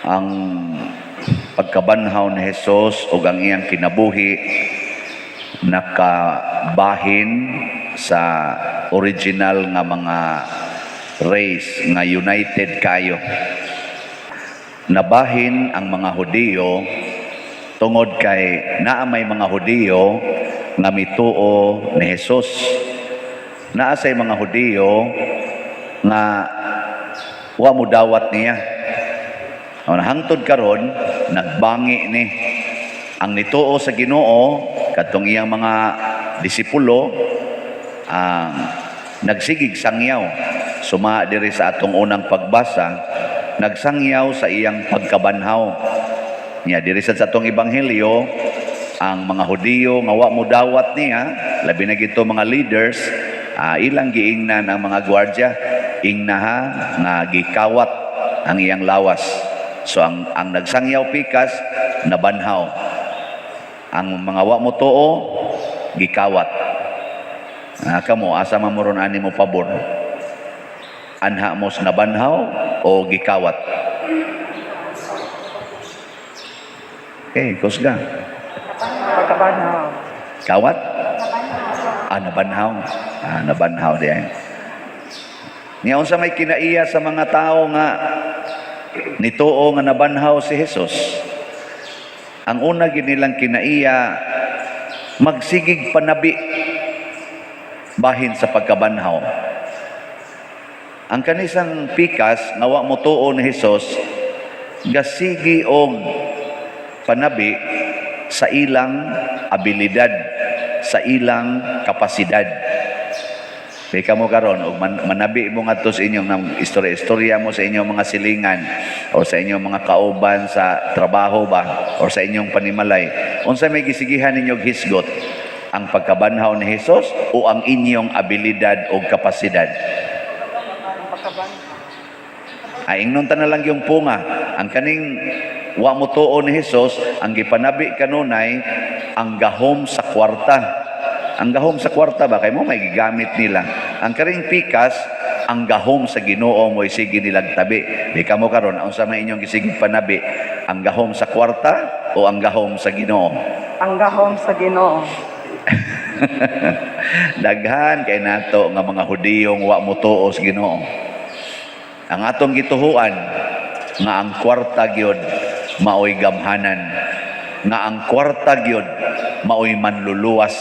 ang pagkabanhaw ni Hesus ug ang iyang kinabuhi nakabahin sa original nga mga race nga united kayo. Nabahin ang mga Hudiyo tungod kay naa may mga Hudiyo nga mituo ni Hesus. Naa say mga Hudiyo nga wa mo dawat niya. Hangtod karon nagbangi ni ang nituo sa Ginoo kadtong iyang mga disipulo ang nagsigig sangyaw. Suma diri sa atong unang pagbasa, nagsangyaw sa iyang pagkabanhaw. Nya diri sa atong ebanghelyo, ang mga Hudiyo nga wa mo dawat niya, labi na gito mga leaders, ilang giingnan ang mga gwardiya, ingnaha nga gikawat ang iyang lawas. So ang nagsangyaw pikas nabanhaw. Ang mga wa mo tuo gikawat. Kamo asa mamuron ani mo pabor? Anha mo nabanhaw o gikawat? Okay, kusga. Pagkabanhaw. Kawat? Nabanhaw. Nabanhaw diyan. Niya unsa may kinaiya sa mga tao nga nituo nga nabanhaw si Hesus. Ang una gid nilang kinaiya magsigig panabi bahin sa pagkabanhaw. Ang kanisang pikas nga wa mo tuo ni Hesus gasigi og panabi sa ilang abilidad, sa ilang kapasidad. Kaya kamo karon og manabi mo ngadto sa inyong nang istorya mo sa inyong mga silingan o sa inyong mga kauban sa trabaho ba o sa inyong panimalay. Unsa may gisigihan ninyong hisgot? Ang pagkabanhaw ni Hesus o ang inyong abilidad o kapasidad? Ingnon ta na lang yung punga. Ang kaning wa mo tuo ni Hesus, ang gipanabi kanunay ang gahom sa kwarta. Ang gahom sa kwarta ba kay mo may gigamit nila. Ang karing pikas ang gahom sa Ginoo mo isigi nilang tabi. Di kamo karon unsa may inyong gisigig panabi? Ang gahom sa kwarta o ang gahom sa Ginoo? Ang gahom sa Ginoo. Daghan kay nato nga mga Hudiyong wa mo tuo sa Ginoo. Ang atong gituhuan nga ang kwarta gyud maoy gamhanan, nga ang kwarta gyud maoy manluluwas,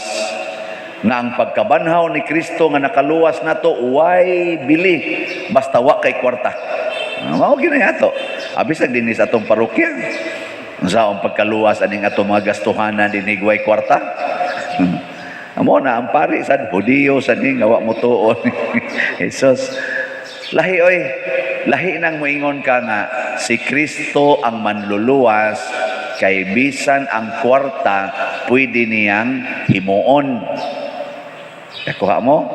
nga ang pagkabanhaw ni Kristo nga nakaluwas nato way bili basta wa kay kwarta. Mao gini ato. Abisag dinhi sa atong parokya. Unsa ang pagkaluwas aning atong mga gastuhanan dinhi way kwarta? Amo na ang pari sad Hudiyo sad ni nga wa mo tuo ni Hesus. Lahi oy, lahi nang moingon ka nga si Kristo ang manluluwas kay bisan ang kwarta pwede niyang himuon. Nakuha mo?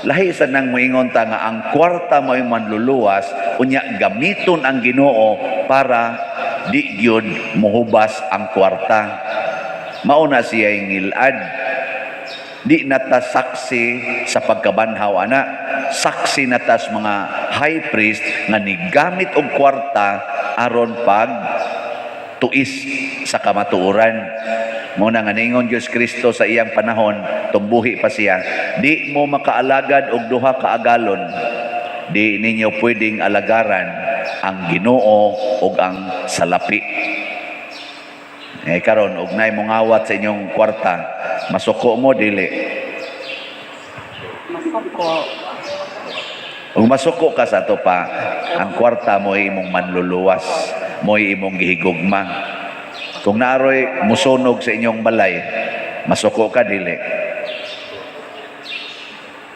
Lahi sa nang moingon ta nga ang kwarta mo'y manluluwas unya gamiton ang Ginoo para di gyud mohubas ang kwarta. Mauna siya ngilad. Di nata saksi sa pagkabanhaw ana. Saksi natas mga high priest nga nigamit og kwarta aron pag tuis sa kamatuoran. Muna nga ningon Diyos Kristo sa iyang panahon, tumbuhi pa siya, di mo makaalagad og duha ka agalon, di ninyo pwedeng alagaran ang Ginoo ug ang salapi. Karon og nay mo ngawat sa inyong kwarta, masuko mo dili. Masuko. Ug masuko ka sa to pa, ang kwarta mo imong manluluwas, mo imong gihigugma. Kung naaroy musunog sa inyong balay, masuko ka dili.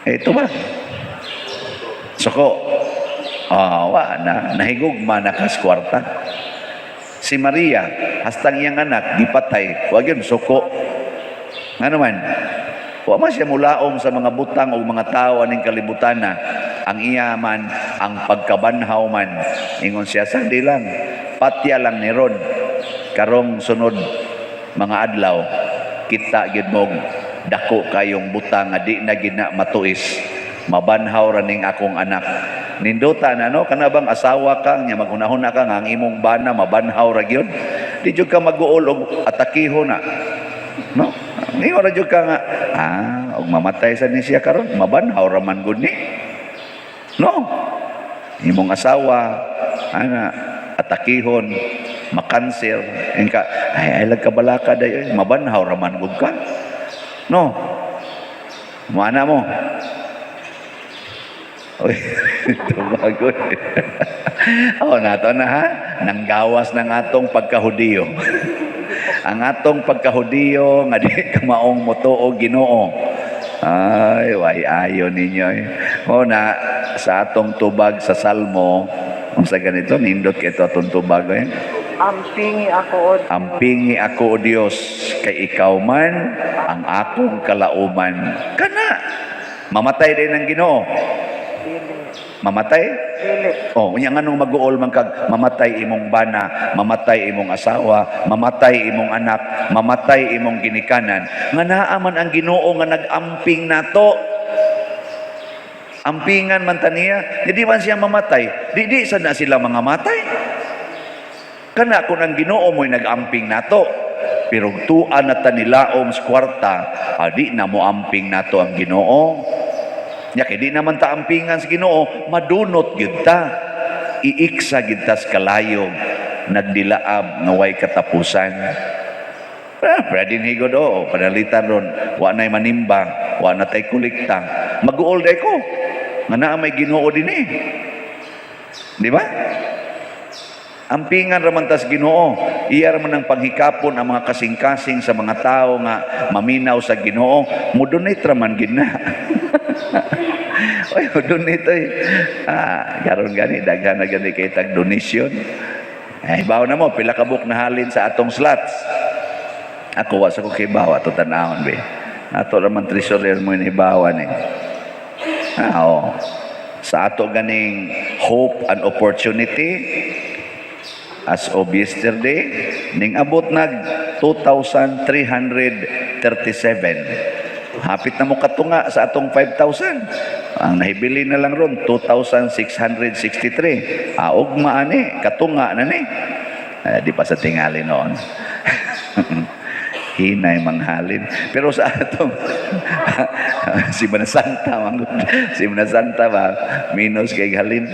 Ito ba? Suko. Wa na nahigugma na kas kwarta. Si Maria, hastang iyang anak gipatay, wa gyud suko. Ngano man? Wa man siya mulaom sa mga butang o mga tao aning kalibutan na ang iya man ang pagkabanhaw man. Ingon siya sa dilang patya lang ni Ron. Karong sunod mga adlaw kita gid mo dako kayong butang nga di na gid na matuis. Mabanhaw ra ning akong anak Ninduta na no, kana bang asawa ka nya maghunahuna ka nga ang imong bana mabanhaw ra gyud. Di jud ka mag-uol og atakiho na. No? Ngayon ra jud ka nga og mamatay sa ni siya karon, mabanhaw ra man gud ni. No? Imong asawa ana atakihon, makanser, engka ay lag kabalaka dayo, mabanhaw ra man gud ka. No? Mana mo? Uy, tumagod. Nato na ha, nanggawas ng atong pagkahudiyo. Ang atong pagkahudiyo nga di kamaong motuo Ginoo. Ay, way ayo ninyo. Na sa atong tubag sa Salmo, kung sa ganito, nindot ka ito atong tubag. Ampingi ako, O Diyos. Ampingi ako, O Diyos, kay ikaw man ang akong kalauman. Kana, mamatay din ang Ginoo. Dili. Mamatay? Dili. Unya nga nung mag-uol man kag mamatay imong bana, mamatay imong asawa, mamatay imong anak, mamatay imong ginikanan. Nga naa man ang Ginoo nga nag-amping nato. Ampingan man taniya, di man siya mamatay. Di sad na sila mga matay. Kana kung ang Ginoo mo'y nag-amping nato. Pero tuan na tanilaom sa kwarta, di na mo amping nato ang Ginoo. Nya kay di naman ta ampingan sa Ginoo, madunot gyud ta. Iiksa gyud ta sa kalayog, nagdilaab nga way katapusan. Pwede higod panalitan ron, wa nay manimba, wa na tay kolekta. Mag-uol day ko. Nga naa may Ginoo din Di ba? Ampingan raman tas Ginoo. Iya raman ang panghikapon ang mga kasing-kasing sa mga tao nga maminaw sa Ginoo. Mudunit raman gid na. Oy, donate karon gani daghan na gani kay tag donation. Bawo na mo pila ka book na halin sa atong slots. Ako wa sa ko kay bawa to tanawon be. Ato raman treasurer mo ni bawa ni. Sa ato ganing hope and opportunity as of yesterday ning abot nag 2,337. Hapit na mo katunga sa atong 5,000. Ang nahibili na lang ron 2,663. Ugma ani katunga na ni. Di pa sa tingali noon. Hinay manghalin. Pero sa atong si Manasanta si Manasanta ba minus kay halin.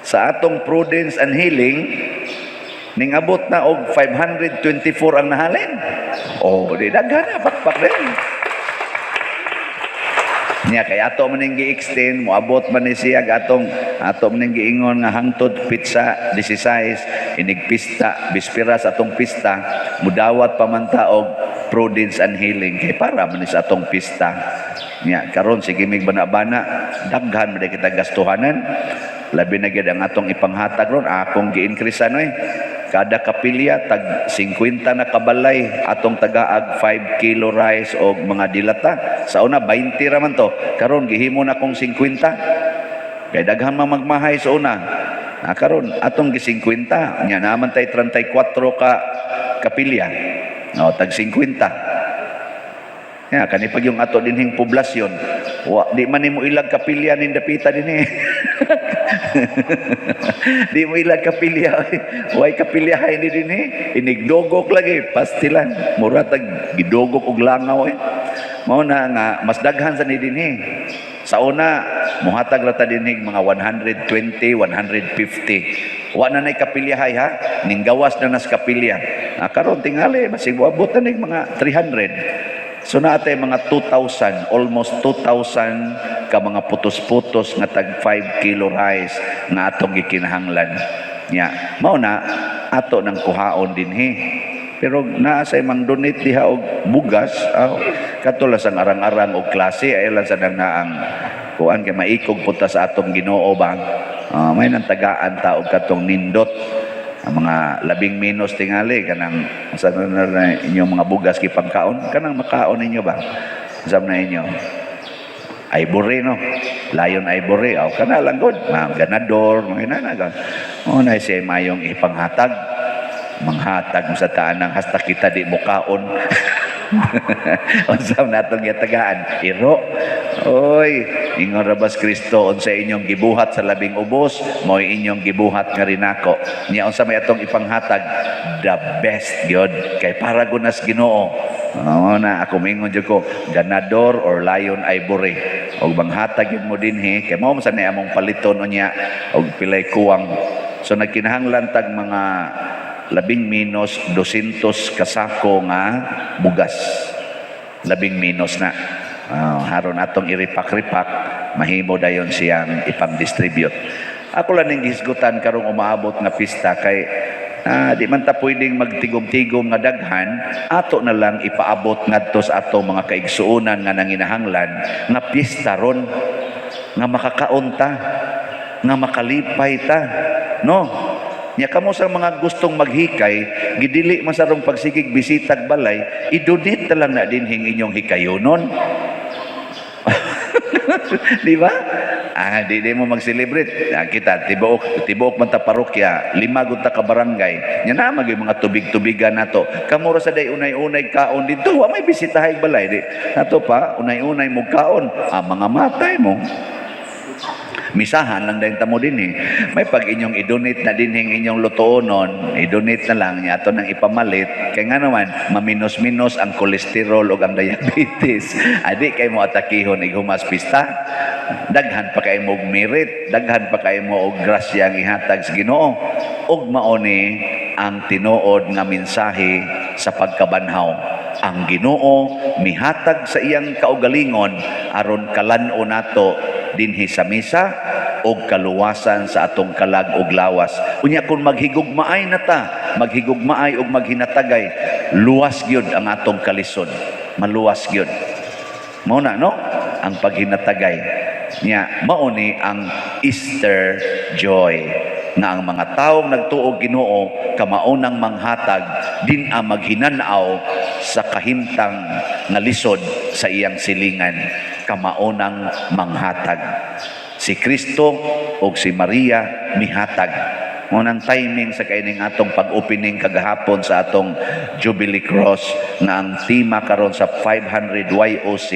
Sa atong prudence and healing ning abot na og 524 ang nahalin. Di daghan na pakpak din. Nya kay ato man ning gi-extend moabot man ni siya ato man ning giingon nga hangtod pitsa 16 inig pista bispera sa atong pista mudawat pa man ta og prudence and healing kay para man ni sa atong pista. Nya karon sige mig bana-bana daghan man kita gastuhanan labi na gyud ang atong ipanghatag ron akong gi-increasean kada kapilya tag 50 na kabalay atong tagaag 5 kilo rice o mga dilata sa una 20 raman to karon gihimo na kong 50 kay daghan man magmahay sa una karon atong gi 50 nya naman tay 34 ka kapilya tag 50 kani pag yung ato dinhing poblasyon di man nimo ilag kapilya nin dapita dinhi di mo ilag kapilya way kapilyahay ni dinhi inigdogok lagi pastilan mura tag gidogok og langaw mao na nga mas daghan sa ni dinhi sa una muhatag ra ta dinhi mga 120 150 wa na nay kapilyahay ning gawas na nas kapilya karon tingali basig moabot na ning mga 300. So naatay mga 2,000, almost 2,000 ka mga putos-putos nga tag 5 kilo rice nga atong gikinahanglan. Mao na ato nang kuhaon dinhi. Pero naa say mang donate diha og bugas, katulas ang arang-arang og klase ay lang sa naang kuan kay maikog punta sa atong Ginoo ba. May nang tagaan ta og katong nindot ang mga 10 minos tingali kanang sa na inyong mga bugas gipangkaon kanang makaon ninyo ba sab na inyo ivory lion ivory kana lang gud ganador mga nanaga na siya mayong ipanghatag manghatag sa taanang hasta kita di mukaon unsam natong yatagaan iro oy Ingon rabas Kristo, unsa inyong gibuhat sa labing ubos, mo'y inyong gibuhat nga rin ako. Niya, unsa may atong ipanghatag, the best gyud kay para gunas Ginoo. Na ako mingon jud ko, ganador or lion ivory. Og banghatag yun mo dinhi, kay mao man sa among paliton unya og pilay kuwang. So nagkinahanglan tag mga 12 kasako nga bugas. 12 na. Haron atong iripak-ripak, mahimo dayon siyang ipang-distribute. Ako lang ning gisgutan karong umaabot nga pista kay di man ta pwedeng magtigom-tigom nga daghan, ato na lang ipaabot ngadto sa atong mga kaigsuonan nga nanginahanglan nga pista ron nga makakaon ta, nga makalipay ta, no? Nya kamo sa mga gustong maghikay, gidili man sa rong pagsigig bisitag balay, idonate na lang na dinhing inyong hikayonon. Di ba? Di mo mag-celebrate. Kita, tibuok man ta parokya, 5 gud ta ka barangay. Nya na magay mga tubig-tubigan nato. Kamura sa day unay-unay kaon dito, wa may bisitahay balay di. Nato pa unay-unay mo kaon, mga matay mo. Misahan lang dahil tamo din may pag inyong i-donate na din inyong lutoonon, i-donate na lang niya ato nang ipamalit kaya nga naman maminos-minos ang kolesterol o ang diabetes. Adi kay mo atakihon igumas pista, daghan pa kay mo og merit, daghan pa kay mo og grasya ang ihatag sa Ginoo, og maoni ang tinuod nga mensahe sa pagkabanhaw. Ang Ginoo mihatag sa iyang kaugalingon aron kalan-o nato dinhi sa misa og kaluwasan sa atong kalag og lawas. Unya kung maghigugmaay na ta, maghigugmaay og maghinatagay, luwas gyud ang atong kalisod. Maluwas gyud. Mao na no? Ang paghinatagay. Nya mao ni ang Easter joy nga ang mga taong nagtuog Ginoo kamaunang manghatag din ang maghinanaw sa kahimtang nga lisod sa iyang silingan, kamaunang manghatag. Si Kristo o si Maria mihatag. Munang timing sa kaining atong pag-opening kagahapon sa atong Jubilee Cross na ang tema karon sa 500 YOC,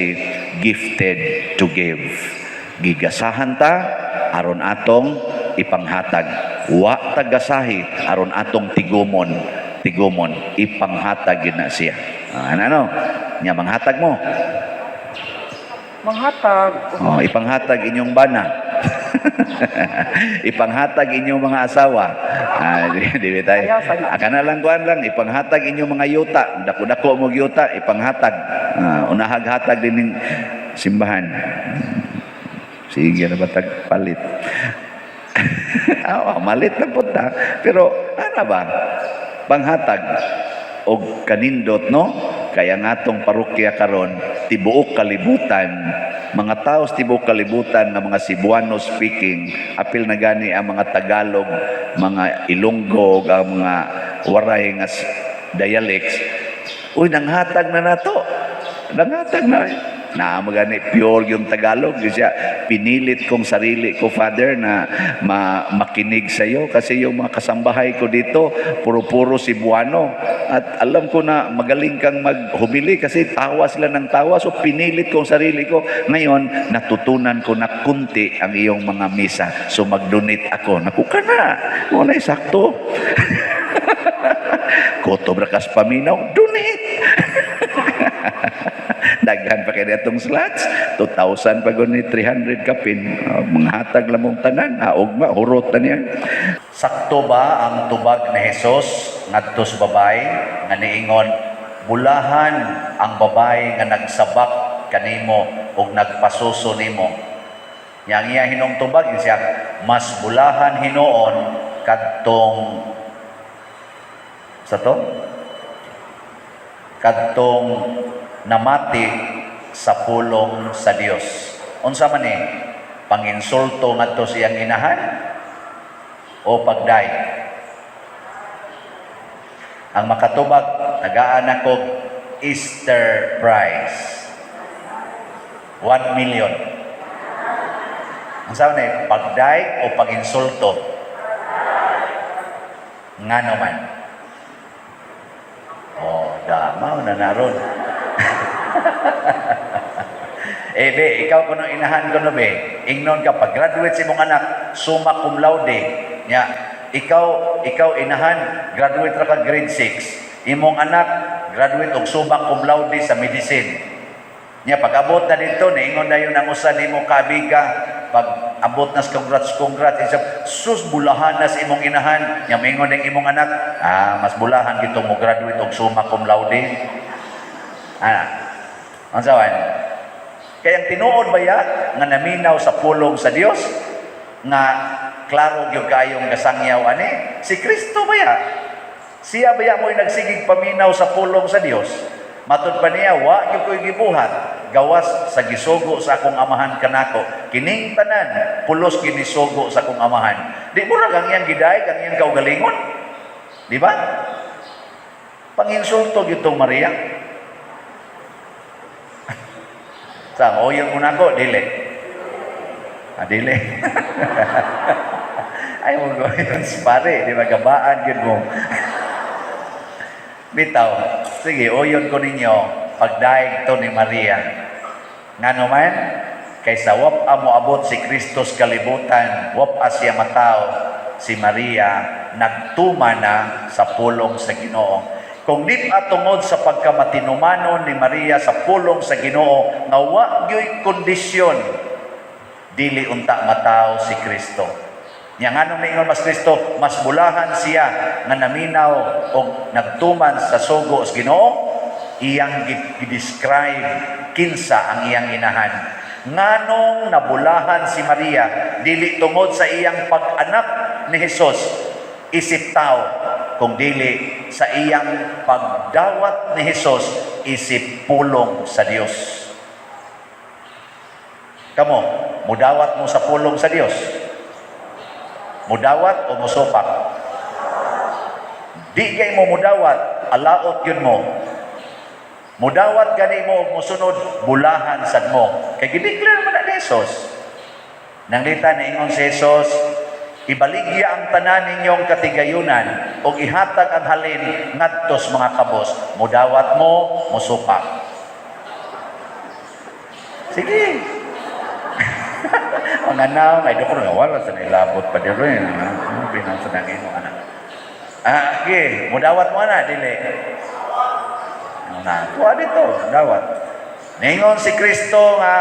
Gifted to Give. Gigasahan ta aron atong ipanghatag. Wa tagasahi aron atong tigumon, ipanghatag yun na siya. Ano? Nya manghatag mo. Manghatag. Ipanghatag inyong bana. Ipanghatag inyong mga asawa. Di ba tayo? Akana lang kuan lang, ipanghatag inyong mga yuta. Dako-dako mo yuta, ipanghatag. Unahag-hatag din ng simbahan. Sige na ba tagpalit? Malit na punta. Pero ano ba? Panghatag og kanindot, no? Kaya nga atong parokya karon tibuok kalibutan, mga tao sa tibuok kalibutan nga mga Cebuano speaking, apil na gani ang mga Tagalog, mga Ilonggo, ang mga waray nga dialects. Uy, nanghatag na nato. Nanghatag na. Magani pure yung Tagalog. Siya, pinilit kong sarili ko, Father, na makinig sa iyo kasi yung mga kasambahay ko dito, puro-puro Cebuano. At alam ko na magaling kang maghumili kasi tawa sila ng tawa. So pinilit kong sarili ko. Ngayon, natutunan ko na kunti ang iyong mga misa. So mag-donate ako. Naku ka na. Muna sakto. Koto brakas paminaw, donate. Daghan pa kayo itong slots, 2,000 pa ni 300 kapin. Manghatag lamong tanan, ugma, hurot na niya. Sakto ba ang tubag ni Jesus ngadto sa babay nga niingon, bulahan ang babay nga nagsabak kanimo ug nagpasuso nimo. Yang iya hinong tubag siya, mas bulahan hinoon kadtong sa to? Kadtong namati sa pulong sa Dios. Unsa man ni? Panginsulto ngadto siyang inahan o pagday? Ang makatubag, tagaan ako Easter prize. 1 million. Ang sabi na, pagday o paginsulto? Nga naman. Dama na naroon. Be, ikaw kuno inahan kuno be. Ingnon ka pag graduate si mong anak, summa cum laude. Nya, ikaw inahan, graduate ra ka grade 6. Imong anak graduate og summa cum laude sa medicine. Nya pag abot na dito, niingon na yun ang usa nimo kabiga, pag abot nas congrats, isip, sus bulahan nas imong inahan. Nya mingon ning imong anak, mas bulahan gito mo graduate og summa cum laude. Ang sawan. Kaya tinuod ba ya nga naminaw sa pulong sa Dios nga klaro gyud kayong gasangyaw ani? Si Kristo ba ya? Siya ba ya mo'y nagsigig paminaw sa pulong sa Dios? Matud pa niya, wa gyud ko'y gibuhat gawas sa gisugo sa akong amahan kanako. Kining tanan pulos ginisugo sa akong amahan. Di mo ra kang iyang giday, kang iyang kaugalingon? Di ba? Panginsulto gyud tong Maria. Sa oyon mo na ko, dili. Dili. Ay mo ko yun si pare, di ba gabaan yun mo. Bitaw, sige, oyon ko ninyo, pagdaig to ni Maria. Nga naman, kaysa wap mo abot si Kristos kalibutan, wap siya mataw, si Maria, nagtuma na sa pulong sa Ginoo. Kung di tungod sa pagkamatinumanon ni Maria sa pulong sa Ginoo nga wa gyoy kondisyon dili unta mataw si Kristo. Nya nganong niingon mas Kristo, mas bulahan siya nga naminaw og nagtuman sa sugo sa Ginoo, iyang gi-describe kinsa ang iyang inahan. Nganong nabulahan si Maria dili tungod sa iyang pag-anak ni Hesus isip tao, kung dili sa iyang pagdawat ni Hesus isip pulong sa Dios. Kamo, mudawat mo sa pulong sa Dios? Mudawat o musupak? Di kay mo mudawat, alaot yun mo. Mudawat gani mo o musunod, bulahan sad mo. Kay gideklar man na ni Hesus. Nang lita na ingon si Hesus, ibaligya ang tanan ninyong katigayunan o ihatag ang halin ngadtos mga kabos. Mudawat mo, musupak. Sige. Ang anaw, ay doon ko nga wala sa nilabot pa dito yun. Pinansanangin mo, anak. Okay, mudawat mo na, dili. Kuha dito, dawat. Ningon si Kristo nga,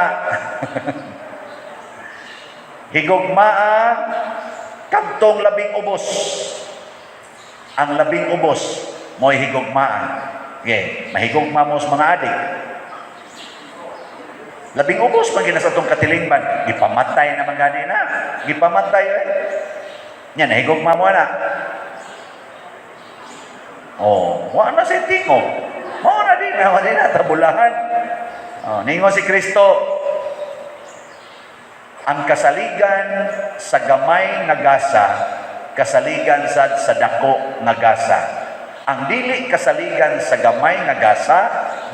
higugmaa, kadtong labing ubos. Ang labing ubos mo'y higugmaan. Okay, mahigugma mo sa mga adik. Labing ubos pag sa itong katilingban, gipamatay naman gani na. Gipamatay eh. Yan, nahigugma mo na. Wala na si Tingo. Na din na, tabulahan. Ningon si Kristo, ang kasaligan sa gamay nga gasa, kasaligan sa dako nga gasa. Ang dili kasaligan sa gamay nga gasa,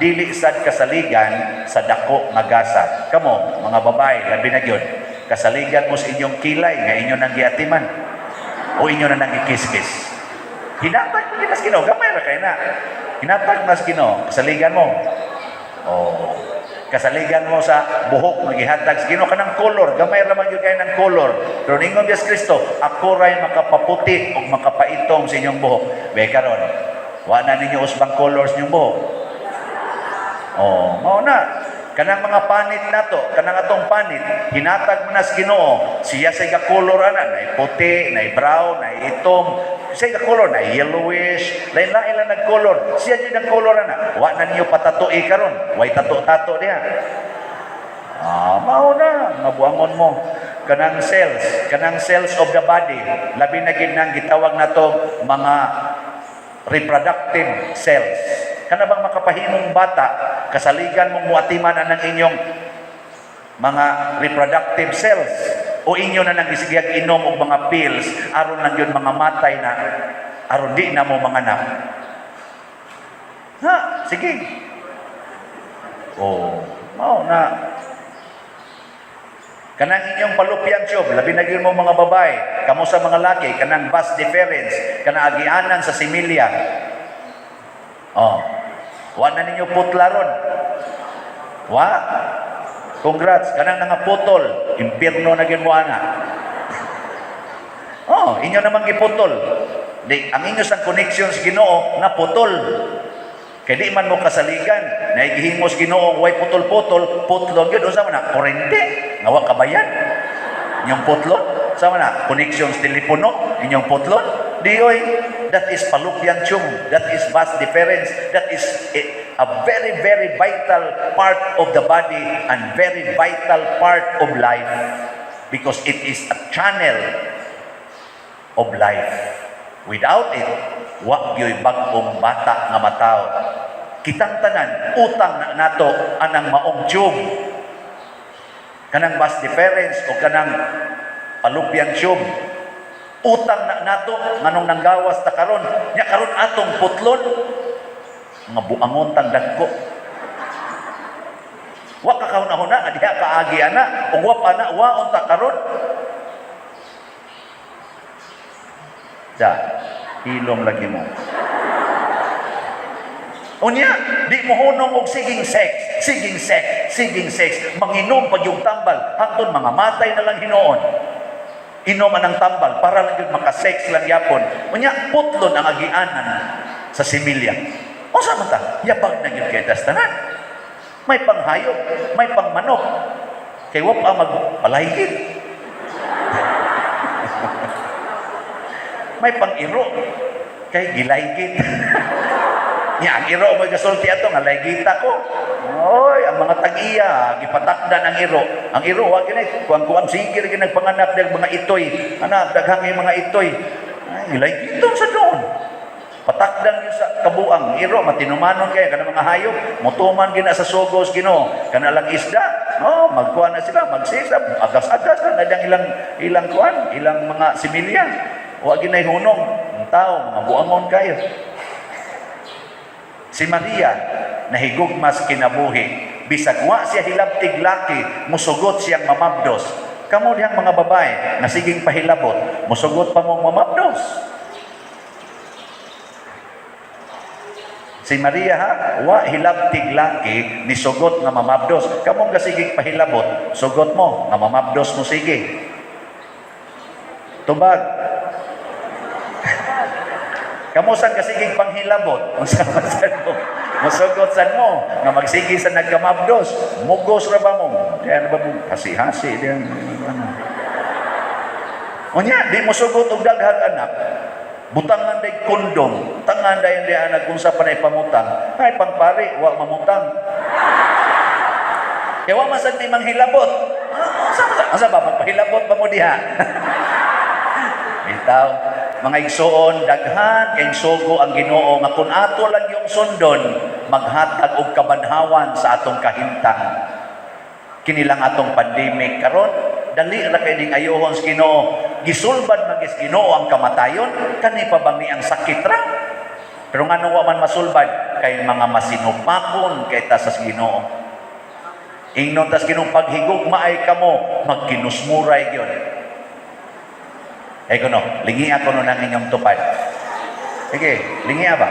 dili sad kasaligan sa dako nga gasa. Kamo, mga babae, labi na gyud, kasaligan mo sa inyong kilay nga inyo nang giatiman o inyo na nang ikiskis. Hinatag mo mas Ginoo, gamay ra kay na. Hinatag mas Ginoo, kasaligan mo. Kasaligan mo sa buhok magihatag sa Ginoo kanang kolor, gamay ra man gyud kay nang kolor. Pero ningon Dios Kristo, ako ray makapaputi ug makapaitong sa inyong buhok. Be karon, wa na ninyo usbang color sa inyong buhok. Mao na. Kanang mga panit nato, kanang atong panit, hinatag mo na sa Ginoo. Siya say ka color ana, nay puti, nay brown, nay itom. Siya ka color na yellowish, lain-lain lang nag-color. Siya din ang color ana. Wa na niyo patatoi karon. Way tato-tato diha. Mao na, nabuangon mo. Kanang cells of the body, labi na gid nang gitawag nato mga reproductive cells. Kana bang makapahimong bata, kasaligan mong muatiman ang inyong mga reproductive cells o inyo na nang isigyag inom og mga pills aron lang yun mga matay na aron di na mo mga anak. Sige. Mao na. Kanang inyong fallopian tube, labi na gyud mo mga babae, kamo sa mga laki, kanang vas deferens, kanang agianan sa similya. Wa na ninyo putla ron. Congrats, kanang nga putol, impirno na gyud mo ana. Oh, inyo namang giputol. Di, ang inyo sang connection sa Ginoo naputol. Kay di man mo kasaligan, naigihimos Ginoo way putol-putol, putlon gyud unsa man na kurente, nga wa kabayan. Inyong putlon, sama na connection sa telepono, inyong putlon. Di oy, that is palupyan chung, that is vast difference, that is a very very vital part of the body and very vital part of life because it is a channel of life. Without it, wa gyoy bag-ong bata nga mataw. Kitang tanan utang na nato anang maong tiyog. Kanang vast difference o kanang palupyan tiyog. Utang na nato nganong nanggawas ta karon. Nya karon atong putlon nga buangon tang dagko. Wa ka kahuna-huna diha kaagi ana ug wa pa na waon ta karon. Da, hilom lagi mo. Unya, di mo hunong og siging sex, siging sex, siging sex. Manginom pag yung tambal, hangtod mga matay na lang hinoon. Inom ang tambal para lang yun makasex lang yapon. Unya, putlon ang agianan sa similya. O sa mata, yabag na yun kay tastanan. May panghayop, may pangmanok. Kay wap ang magpalahigid. May pang-iro kay gilaygit. Nya ang iro mo gasulti ato nga laygita ko. Oy, ang mga tag-iya gipatakdan ang iro. Ang iro wa gini kuang sige rin nagpanganak ng mga itoy. Anak daghang yung mga itoy. Ay, gilaygitong sa doon. Patakdan yun sa kabuang iro matinumanon kay kanang mga hayop mutuman gina sa sugos Ginoo kana lang isda. Oh, magkuan na sila magsisab agas-agas na ilang kuan ilang mga similya. Wa ginay hunong ang tao mga buangon kayo. Si Maria nahigugmas kinabuhi bisag wa siya hilabtig laki musugot siyang mamabdos. Kamo dihang mga babae na siging pahilabot musugot pa mong mamabdos. Si Maria ha wa hilabtig laki ni sugot nga mamabdos. Kamo ga siging pahilabot sugot mo nga mamabdos mo sige. Tubag. Kamusan kasigig panghilabot? Masugot san mo nga magsigi sa nagkamabdos. Mugos ra ba mo? Diyan ba mo hasi-hasi diyan ano. Unya di mo sugot og daghang anak. Butangan day kondom. Tangan day di anak kung sa panay pamutang. Ay pangpari wa mamutang. Kaya wa man sad di manghilabot. Asa ba magpahilabot ba mo diha? Bitaw, mga igsoon, daghan kay sugo ang Ginoo nga kun ato lang yung sundon, maghatag og kabanhawan sa atong kahimtang. Kini lang atong pandemic karon, dali ra kay ning ayohon sa Ginoo. Gisulbad magis Ginoo ang kamatayon, kani pa bang ni ang sakit ra? Pero ngano wa man masulbad kay mga masinupakon kay ta sa Ginoo. Ingnon tas Ginoo paghigugma ay kamo, magkinusmuray gyud. Eh kuno, lingi ako no nang inyong tupad. Sige, lingi ba?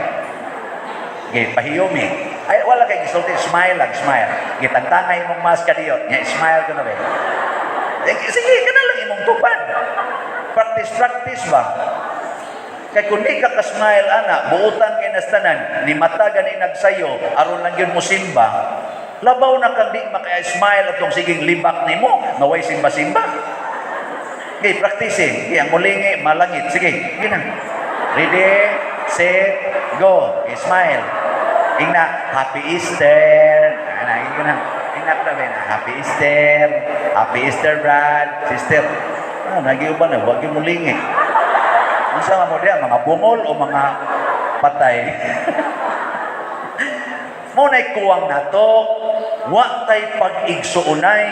Sige, pahiyomi. Ay, wala kay gisulti, smile lang, smile. Gitantangay mong maska diyo. Nya, smile ko na ba? Sige, kana lang imong tupad. Practice ba? Kay kung di ka ka-smile, ana, buutan kay nastanan, ni mata gani nagsayo, aron lang yun mo simba, labaw na kang di maka-smile atong siging libak ni mo, naway simba-simba. Okay, practicing. Okay, ang mulingi, malangit. Sige, yun na. Ready, set, go. Okay, smile. Ingna, Happy Easter. Ingna ko na. Happy Easter. Happy Easter, Brad. Sister. Nagiuban na. Huwag yung mulingi. Ang sama mo diyan, mga bungol o mga patay. Muna'y kuwang nato, wa tay pag-igsuunay.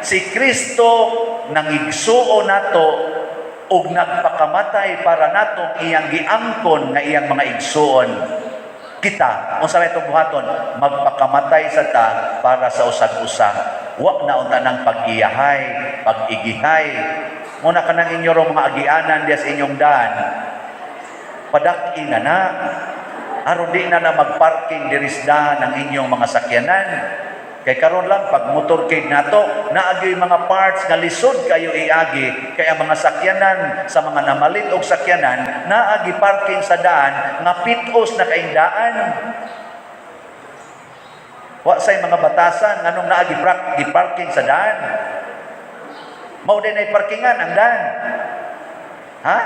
Si Kristo nangigsuo nato ug nagpakamatay para natong iyang giangkon nga iyang mga igsuon. Kita, unsa may itong buhaton, magpakamatay sa ta para sa usag-usa. Wa na unta ng pag-iyahay, pag-igihay. Muna ka ng inyo mga agianan diya sa inyong daan. Padak-i na. Aron di na magparking dirisda ng inyong mga sakyanan. Kay karon lang pag motorcade nato, naagi mga parts nga lisod kayo iagi, kaya mga sakyanan sa mga namalit og sakyanan naagi parking sa daan nga pitos na kaindaan. Wa say mga batasan nganong naagi parking sa daan. Mao din ay parkingan ang daan. Ha?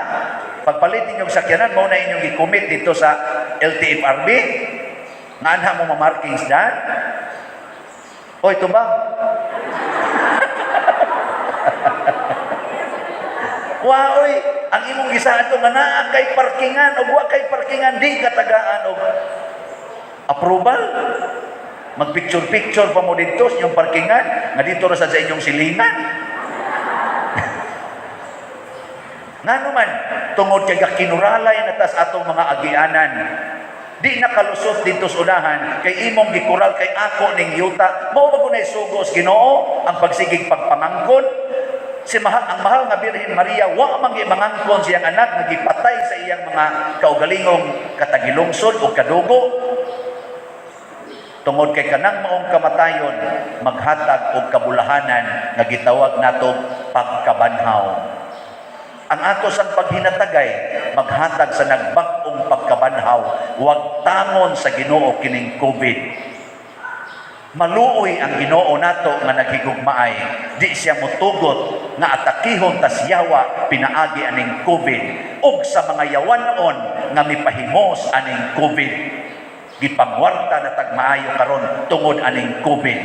Pagpalitin yung sakyanan, mao na inyong i-commit dito sa LTFRB. Nga anha mo mamarking sa daan. Hoy, tumbang. Waoy, ang imong gisaad to nga naa kay parkingan o wa kay parkingan di katagaan og approval. Magpicture-picture pa mo dito sa inyong parkingan nga dito ra sa inyong silingan. Ngano man tungod kay kinuralay na tas atong mga agianan. Di nakalusot dito sa unahan kay imong gikural kay ako ning yuta. Mao ba kunay sugos Ginoo ang pagsigig pagpamangkon? Ang mahal nga Birhen Maria wa man gimangangkon siyang anak nga gipatay sa iyang mga kaugalingong katagilungsod o kadugo. Tungod kay kanang maong kamatayon maghatag og kabulahanan nga gitawag natong pagkabanhaw. Ang ato sang paghinatagay maghatag sa nagbag-ong pagkabanhaw, wag tangon sa Ginoo kining COVID. Maluoy ang Ginoo nato nga naghigugmaay, di siya motugot nga atakihon tas yawa pinaagi aning COVID ug sa mga yawanon nga mipahimos aning COVID. Gipangwarta na tagmaayo karon tungod aning COVID.